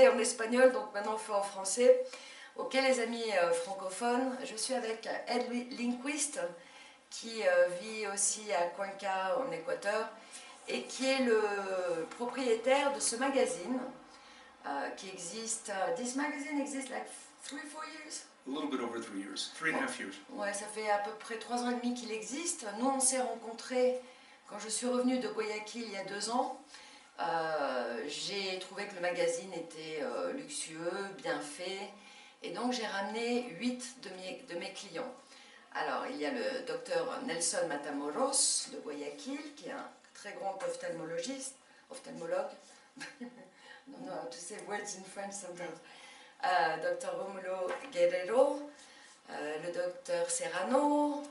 fait en espagnol, donc maintenant on fait en français. Ok les amis francophones, je suis avec Ed Lindquist qui vit aussi à Cuenca en Équateur et qui est le propriétaire de ce magazine qui existe. This magazine existe like 3-4 years? A little bit over 3 years, 3.5 years. Ouais, ça fait à peu près 3 ans et demi qu'il existe. Nous on s'est rencontrés quand je suis revenue de Guayaquil il y a 2 ans. J'ai trouvé que le magazine était luxueux, bien fait, et donc j'ai ramené 8 de mes clients. Alors il y a le docteur Nelson Matamoros de Guayaquil, qui est un très grand ophtalmologue. I don't know how to say words in French sometimes. Docteur Romulo Guerrero, le docteur Serrano,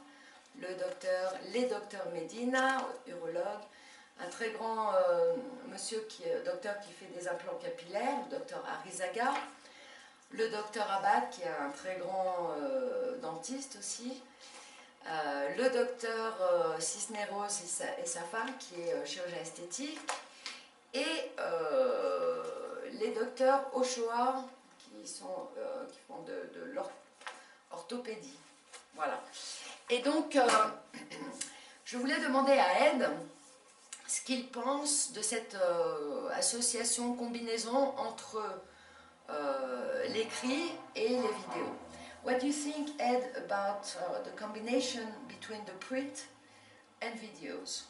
les docteurs Medina, urologue, un très grand monsieur docteur qui fait des implants capillaires, le docteur Arizaga, le docteur Abad qui est un très grand dentiste aussi, le docteur Cisneros et sa femme qui est chirurgien esthétique, et les docteurs Ochoa qui font de l'orthopédie. Voilà. Et donc, je voulais demander à Ed ce qu'il pense de cette association, combinaison entre l'écrit et les vidéos. What do you think, Ed, about the combination between the print and videos?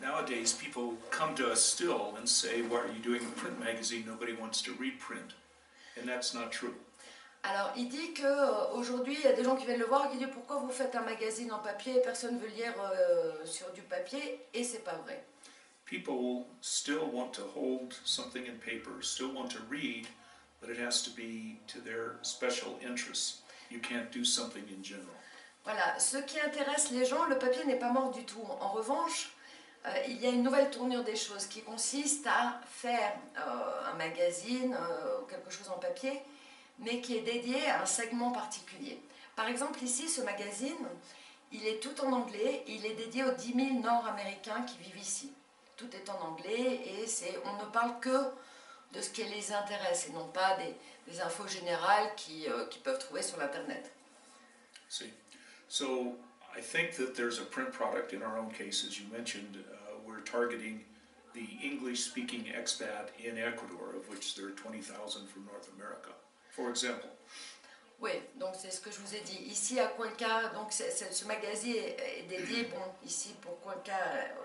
Nowadays, people come to us still and say, why are you doing a print magazine? Nobody wants to read print. And that's not true. Alors, il dit qu'aujourd'hui, il y a des gens qui viennent le voir et qui disent pourquoi vous faites un magazine en papier et personne ne veut lire sur du papier, et c'est pas vrai. People still want to hold something in paper, still want to read, but it has to be to their special interests. You can't do something in general. Voilà, ce qui intéresse les gens, le papier n'est pas mort du tout. En revanche, il y a une nouvelle tournure des choses qui consiste à faire un magazine, quelque chose en papier, mais qui est dédié à un segment particulier. Par exemple, ici, ce magazine, il est tout en anglais, il est dédié aux 10 000 Nord-Américains qui vivent ici. Tout est en anglais et on ne parle que de ce qui les intéresse et non pas des infos générales qu'ils peuvent trouver sur l'Internet. See, so I think that there's a print product in our own case, as you mentioned. We're targeting the English-speaking expat in Ecuador, of which there are 20,000 from North America, for example. Oui, donc c'est ce que je vous ai dit. Ici à Cuenca, donc ce magazine est dédié, bon, ici pour Cuenca,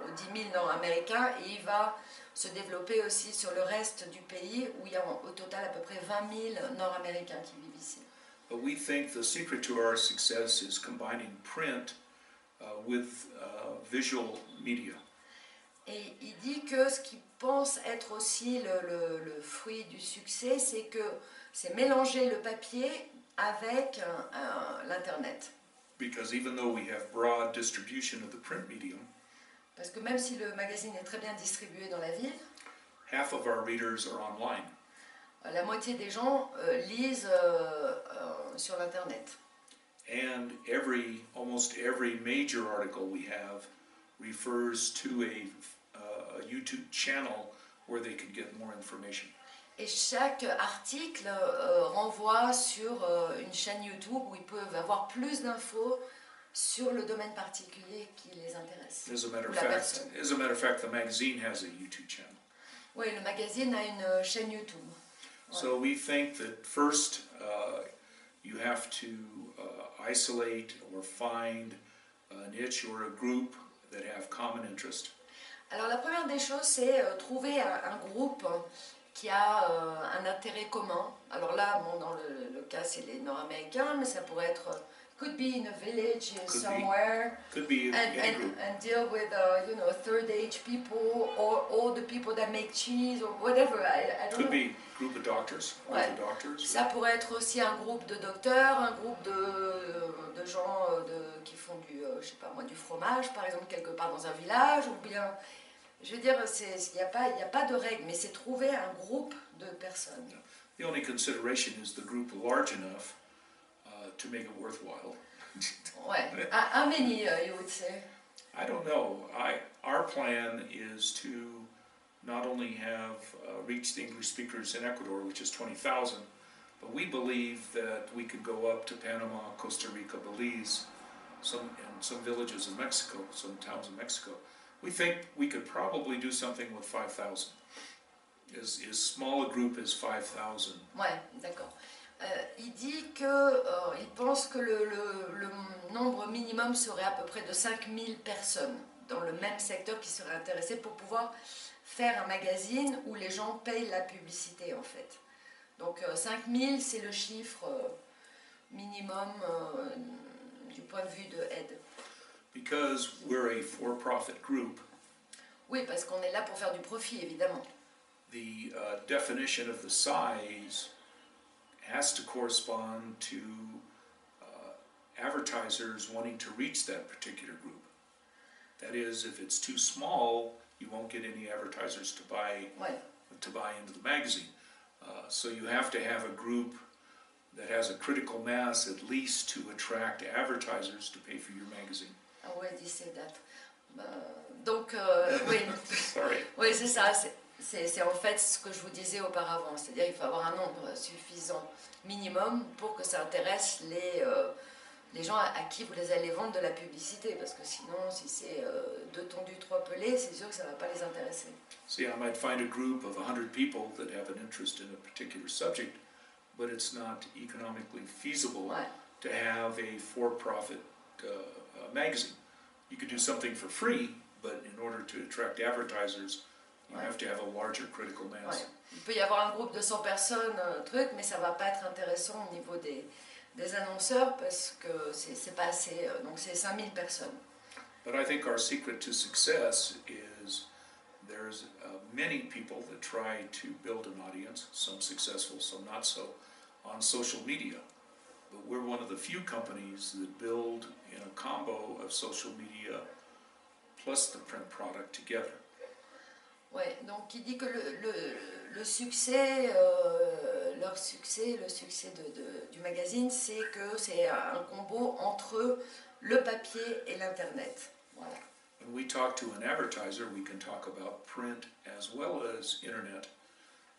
aux 10 000 Nord-Américains, et il va se développer aussi sur le reste du pays, où il y a au total à peu près 20 000 Nord-Américains qui vivent ici. But we think the secret to our success is combining print with visual media. Et il dit que ce qu'il pense être aussi le fruit du succès, c'est que c'est mélanger le papier avec l'Internet. Because even though we have broad distribution of the print medium, parce que même si le magazine est très bien distribué dans la ville, half of our readers are online. La moitié des gens lisent sur l'Internet. And almost every major article we have refers to a YouTube channel where they can get more information. Et chaque article renvoie sur une chaîne YouTube où ils peuvent avoir plus d'infos sur le domaine particulier qui les intéresse. As a matter of fact, the magazine has a YouTube channel. Oui, le magazine a une chaîne YouTube. So we think that first you have to isolate or find a niche or a group that have common interest. Alors la première des choses, c'est trouver un groupe qui a un intérêt commun. Alors là, bon, dans le cas, c'est les Nord-Américains, mais ça pourrait être could be in a village somewhere, could be and deal with third age people or all the people that make cheese or whatever. I don't could know. be a group of doctors. Ouais. Doctors. Ça pourrait être aussi un groupe de docteurs, un groupe de gens qui font je sais pas moi, du fromage, par exemple, quelque part dans un village, ou bien, je veux dire, il n'y a pas de règle, mais c'est trouver un groupe de personnes. The only consideration is the group large enough to make it worthwhile. Ouais. How many you would say? I don't know. Our plan is to not only have reached the English speakers in Ecuador, which is 20,000, but we believe that we could go up to Panama, Costa Rica, Belize, and some villages in Mexico, some towns in Mexico. We think we could probably do something with 5,000. As small a group as 5,000. Ouais, d'accord. Il dit il pense que le nombre minimum serait à peu près de 5000 personnes dans le même secteur qui seraient intéressées pour pouvoir faire un magazine où les gens payent la publicité en fait. Donc 5000 c'est le chiffre minimum du point de vue de aide. Because we're a for-profit group. Oui, parce qu'on est là pour faire du profit évidemment. The definition of the size has to correspond to advertisers wanting to reach that particular group. That is, if it's too small, you won't get any advertisers to buy into the magazine. So you have to have a group that has a critical mass at least to attract advertisers to pay for your magazine. Already said that. Donc, oui. Sorry. Oui, c'est ça. C'est en fait ce que je vous disais auparavant. C'est-à-dire qu'il faut avoir un nombre suffisant minimum pour que ça intéresse les gens à qui vous allez vendre de la publicité. Parce que sinon, si c'est 2 tondus, 3 pelés, c'est sûr que ça ne va pas les intéresser. See, I might find a group of 100 people that have an interest in a particular subject, but it's not economically feasible to have a for-profit magazine. You could do something for free, but in order to attract advertisers, you have to have a larger critical mass. Il peut y avoir un groupe de 100 personnes, mais ça ne va pas être intéressant au niveau des annonceurs parce que c'est pas assez, donc c'est 5000 personnes. But I think our secret to success is there's many people that try to build an audience, some successful, some not so, on social media. But we're one of the few companies that build in a combo of social media plus the print product together. Ouais, donc il dit que le succès, leur succès, le succès du magazine, c'est que c'est un combo entre le papier et l'internet. Voilà. When we talk to an advertiser, we can talk about print as well as internet,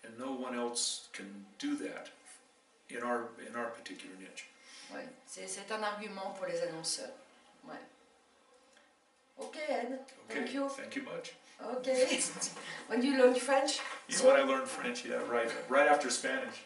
and no one else can do that in our particular niche. Ouais, c'est un argument pour les annonceurs. Ouais. Ok, Ed. Thank you. Thank you much. Okay. When you learn French? You know when I learned French, yeah, right after Spanish.